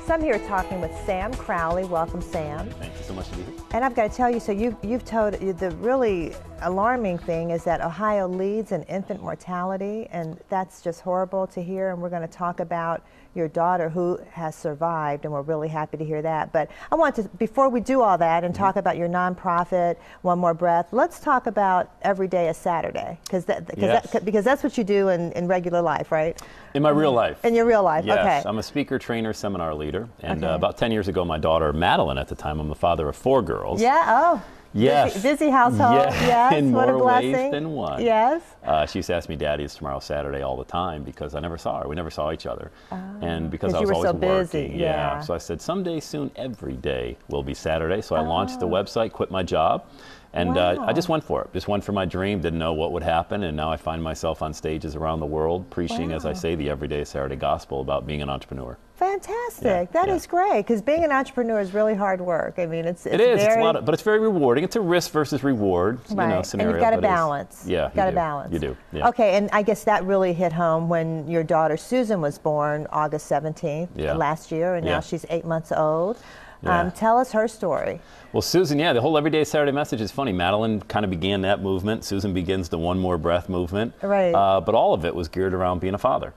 So I'm here talking with Sam Crowley. Welcome, Sam. Thank you so much to be here. And I've got to tell you, so you've told the really alarming thing is that Ohio leads in infant mortality, and that's just horrible to hear. And we're going to talk about your daughter who has survived, and we're really happy to hear that. But I want to, before we do all that and talk about your nonprofit, One More Breath, let's talk about Every Day is Saturday, because that's what you do in regular life, right? In my real life. In your real life, yes. Okay. I'm a speaker, trainer, seminar leader, and about 10 years ago, my daughter, Madeline, at the time, I'm the father of 4 girls. Yeah, oh. Yes. Busy household, yes, in what more a blessing. ways than one. Yes. She used to ask me, Daddy, it's tomorrow Saturday all the time, because I never saw her. We never saw each other. And because I was always working. Busy. Yeah. So I said, someday soon, every day will be Saturday. So I launched the website, quit my job. And I just went for it. Just went for my dream, didn't know what would happen, and now I find myself on stages around the world preaching, as I say, the Everyday Saturday gospel about being an entrepreneur. Fantastic. That is great, because being an entrepreneur is really hard work. I mean, it's it is. It's a lot but it's very rewarding. It's a risk versus reward scenario. And you've got to balance. Yeah, got to balance. You do. Yeah. Okay, and I guess that really hit home when your daughter Susan was born August 17th last year, and now she's 8 months old. Yeah. Tell us her story. Well, Susan, the whole Everyday Saturday message is funny. Madeline kind of began that movement. Susan begins the One More Breath movement. Right. But all of it was geared around being a father.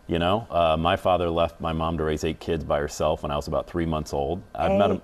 You know, my father left my mom to raise 8 kids by herself when I was about 3 months old. I met him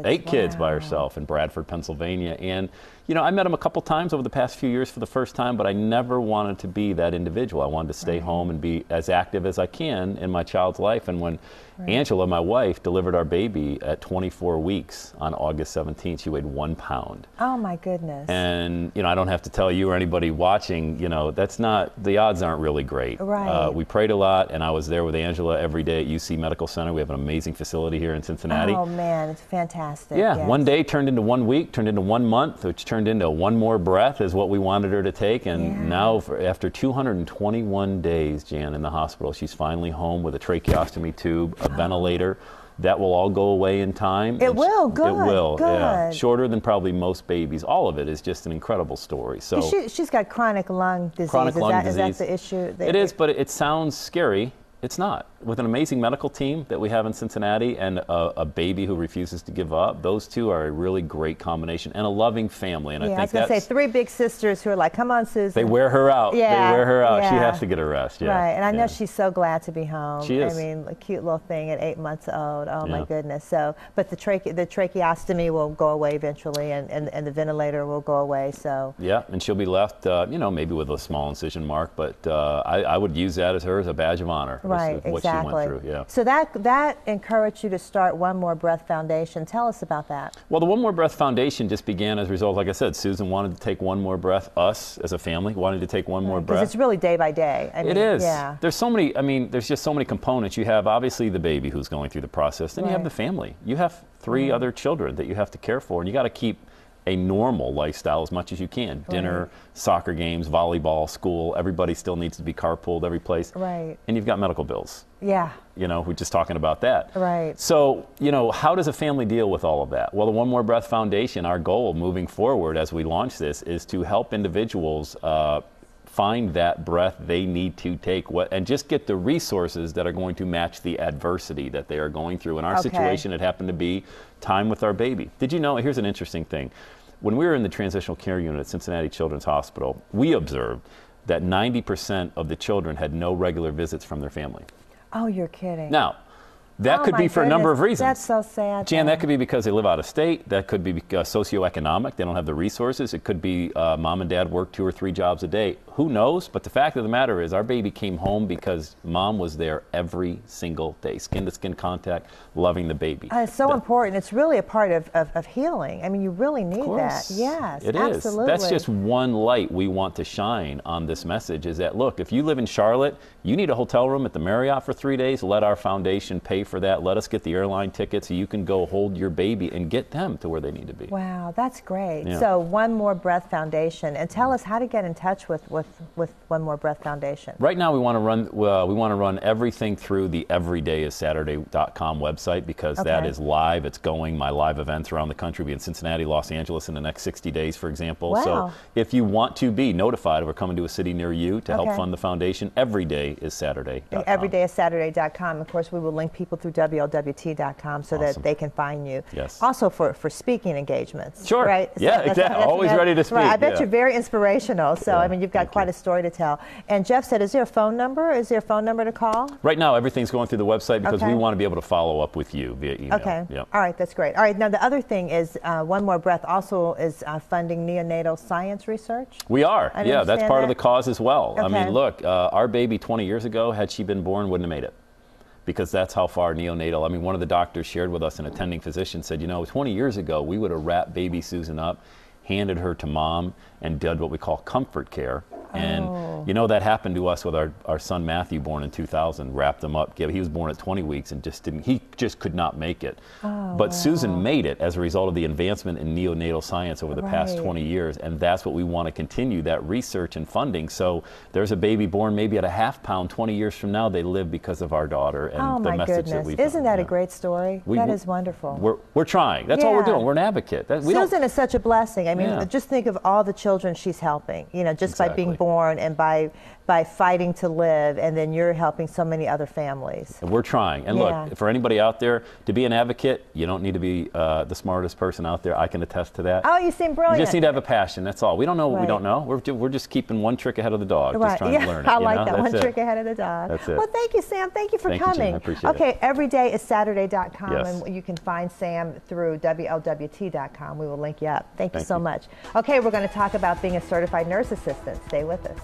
8 kids by herself in Bradford, Pennsylvania. And, you know, I met him a couple times over the past few years for the first time, but I never wanted to be that individual. I wanted to stay home and be as active as I can in my child's life. And when Angela, my wife, delivered our baby at 24 weeks on August 17th, she weighed 1 pound. Oh, my goodness. And, you know, I don't have to tell you or anybody watching, you know, the odds aren't really great. Right. We prayed a lot, and I was there with Angela every day at UC Medical Center. We have an amazing facility here in Cincinnati. Oh, man, it's fantastic. Yeah, yes. One day turned into 1 week, turned into 1 month, which turned into One More Breath is what we wanted her to take. And now, after 221 days, Jan, in the hospital, she's finally home with a tracheostomy tube, a ventilator. That will all go away in time. It will, good. It will, good. Yeah. Shorter than probably most babies. All of it is just an incredible story. So she's got chronic lung disease. Is that the issue? It is, but it sounds scary. It's not. With an amazing medical team that we have in Cincinnati and a baby who refuses to give up, those two are a really great combination, and a loving family. And I think I was going to say 3 big sisters who are like, come on, Susan. They wear her out. Yeah, they wear her out. Yeah. She has to get a rest. Yeah. Right, and I know she's so glad to be home. She is. I mean, a cute little thing at 8 months old. Oh, my goodness. So, but the tracheostomy will go away eventually, and the ventilator will go away. So. Yeah, and she'll be left, you know, maybe with a small incision mark, but I would use that as a badge of honor. Right, what exactly. She went through. Yeah. So that encouraged you to start One More Breath Foundation. Tell us about that. Well, the One More Breath Foundation just began as a result, like I said, Susan wanted to take one more breath. Us as a family wanted to take one more breath. Because it's really day by day. I mean, it is. Yeah. There's so many. I mean, there's just so many components. You have obviously the baby who's going through the process. Then you have the family. You have 3 other children that you have to care for, and you got to keep a normal lifestyle as much as you can. Dinner, soccer games, volleyball, school. Everybody still needs to be carpooled every place. Right. And you've got medical bills. Yeah. You know, we're just talking about that. Right. So, you know, how does a family deal with all of that? Well, the One More Breath Foundation, our goal moving forward as we launch this is to help individuals find that breath they need to take and just get the resources that are going to match the adversity that they are going through. In our situation, it happened to be time with our baby. Did you know, here's an interesting thing. When we were in the transitional care unit at Cincinnati Children's Hospital, we observed that 90% of the children had no regular visits from their family. Oh, you're kidding. Now, that could be for a number of reasons. That's so sad. Jan, that could be because they live out of state. That could be socioeconomic. They don't have the resources. It could be mom and dad work 2 or 3 jobs a day. Who knows? But the fact of the matter is our baby came home because mom was there every single day, skin-to-skin contact, loving the baby. It's so important. It's really a part of healing. I mean, you really need that. Yes, it absolutely. is. That's just one light we want to shine on this message is that, look, if you live in Charlotte, you need a hotel room at the Marriott for 3 days, let our foundation pay for that. Let us get the airline tickets so you can go hold your baby and get them to where they need to be. Wow, that's great. Yeah. So One More Breath Foundation. And tell us how to get in touch with with One More Breath Foundation? Right now, we want to run everything through the everydayissaturday.com website, because that is live. It's going. My live events around the country will be in Cincinnati, Los Angeles in the next 60 days, for example. Wow. So if you want to be notified of we're coming to a city near you to help fund the foundation, everydayissaturday.com. Everydayissaturday.com. Of course, we will link people through WLWT.com so that they can find you. Yes. Also for speaking engagements. Sure. Right? Yeah, exactly. Always ready to speak. Right. I bet yeah. you're very inspirational. So, I mean, you've got quite a story to tell. And Jeff said, is there a phone number? Is there a phone number to call? Right now, everything's going through the website because we want to be able to follow up with you via email. Okay. Yep. All right. That's great. All right. Now, the other thing is One More Breath also is funding neonatal science research. We are. Yeah, that's part of the cause as well. Okay. I mean, look, our baby 20 years ago, had she been born, wouldn't have made it. Because that's how far neonatal, I mean, one of the doctors shared with us, an attending physician said, 20 years ago, we would have wrapped baby Susan up, handed her to mom, and did what we call comfort care. And, that happened to us with our son Matthew, born in 2000, wrapped him up. He was born at 20 weeks and he just could not make it. But Susan made it as a result of the advancement in neonatal science over the past 20 years. And that's what we want to continue, that research and funding. So there's a baby born maybe at a half pound 20 years from now, they live because of our daughter and the message that we've Isn't that a great story? That is wonderful. We're trying. That's all we're doing. We're an advocate. Susan is such a blessing. I mean, just think of all the children she's helping, just by being born and by fighting to live, and then you're helping so many other families. And we're trying. And look, for anybody out there, to be an advocate, you don't need to be the smartest person out there. I can attest to that. Oh, you seem brilliant. You just need to have a passion. That's all. We don't know what we don't know. We're just keeping one trick ahead of the dog, just trying to learn it. I like that. One trick ahead of the dog. That's it. Well, thank you, Sam. Thank you for coming. Thank you, Jen. I appreciate it. Okay, everydayissaturday.com, and you can find Sam through WLWT.com. We will link you up. Thank you so much. Okay, we're going to talk about being a certified nurse assistant. Stay with us.